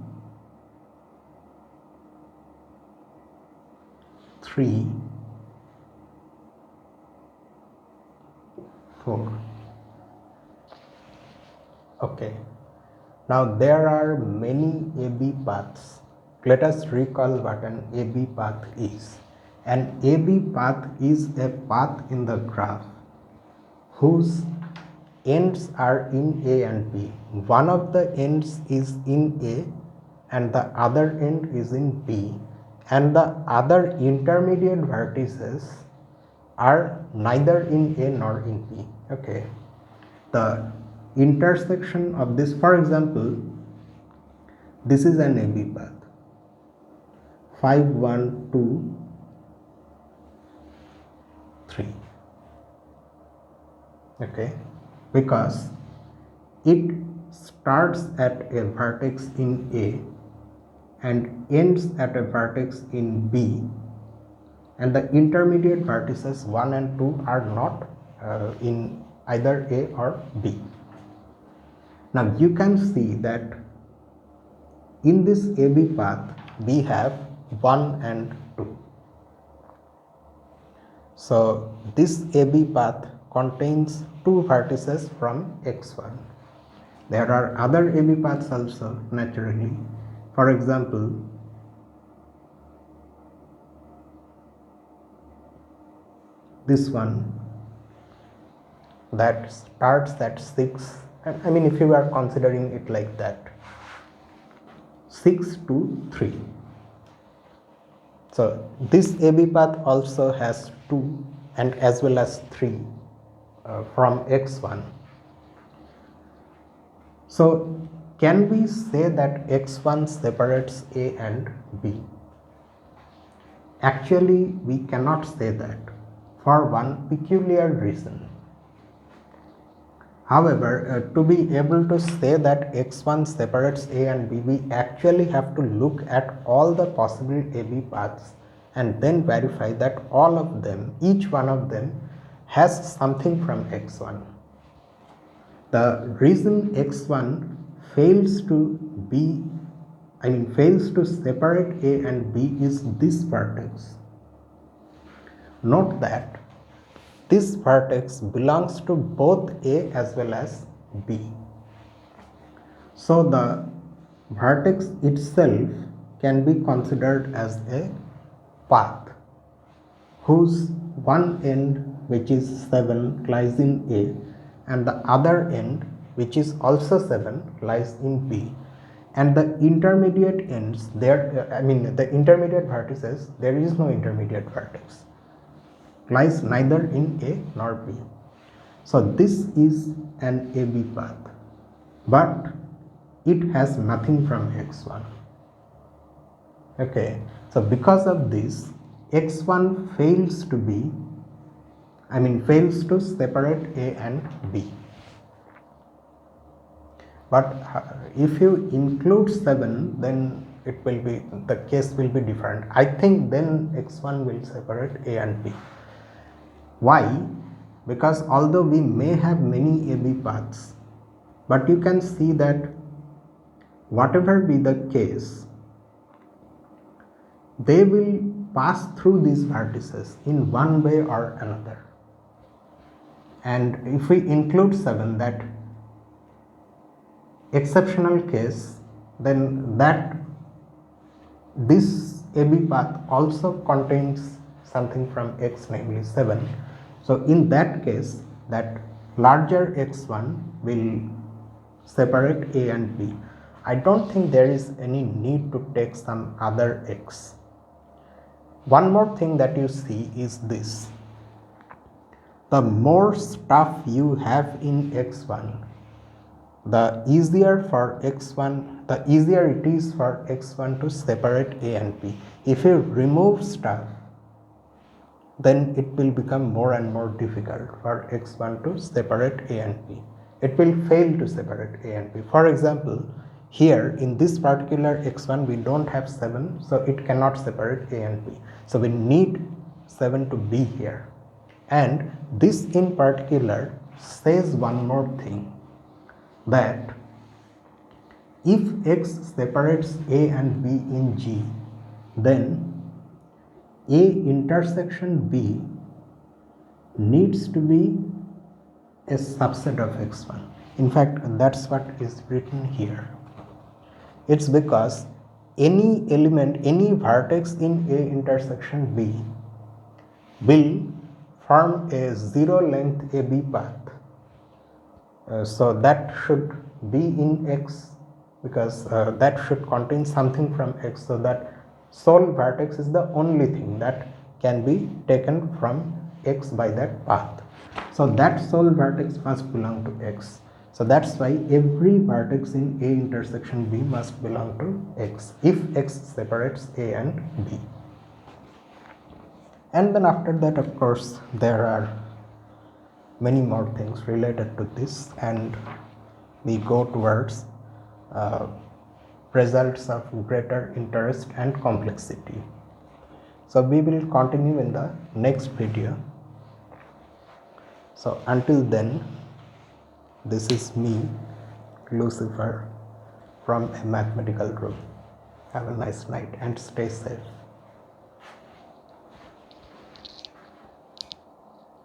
3, 4. Okay. Now there are many AB paths. Let us recall what an AB path is. An AB path is a path in the graph whose ends are in A and B. One of the ends is in A and the other end is in B, and the other intermediate vertices are neither in A nor in B. Okay. The intersection of this, for example, this is an AB path 5 1 2 3. Okay, because it starts at a vertex in A and ends at a vertex in B, and the intermediate vertices 1 and 2 are not in either A or B. Now you can see that in this AB path we have 1 and 2. So this AB path contains 2 vertices from x1. There are other AB paths also naturally. For example, this one that starts at 6, I mean if you are considering it like that, 6 to 3. So this AB path also has 2 and as well as 3 from x1. So can we say that x1 separates A and B? Actually, we cannot say that for one peculiar reason. However, to be able to say that x1 separates A and B, we actually have to look at all the possible AB paths and then verify that all of them, each one of them, has something from x1. The reason x1 fails to separate A and B is this vertex. Note that this vertex belongs to both A as well as B. So the vertex itself can be considered as a path whose one end, which is 7, lies in A, and the other end, which is also 7, lies in B, and the intermediate ends there, the intermediate vertices, there is no intermediate vertex, lies neither in A nor B. So this is an AB path, but it has nothing from x1. Okay, so because of this, x1 fails to separate A and B. But if you include 7, then the case will be different. I think then x1 will separate A and B. Why? Because although we may have many AB paths, but you can see that whatever be the case, they will pass through these vertices in one way or another. And if we include 7, that exceptional case, then this AB path also contains something from x, namely 7. So in that case, that larger x1 will separate A and B. I don't think there is any need to take some other x. One more thing that you see is this: the more stuff you have in x1, the easier it is for x1 to separate A and B. If you remove stuff, then it will become more and more difficult for x1 to separate A and B. It will fail to separate A and B. For example, here in this particular x1 we don't have 7, so it cannot separate A and B. So we need 7 to be here. And this in particular says one more thing, that if x separates A and B in G, then A intersection B needs to be a subset of x1. In fact, that's what is written here. It's because any element, any vertex in A intersection B will form a zero length AB path. So that should be in X, because that should contain something from X, so that sole vertex is the only thing that can be taken from X by that path. So that sole vertex must belong to X. So that's why every vertex in A intersection B must belong to X if X separates A and B. And then after that, of course, there are many more things related to this, and we go towards results of greater interest and complexity. So we will continue in the next video. So until then, this is me, Lucifer, from a mathematical room. Have a nice night and stay safe.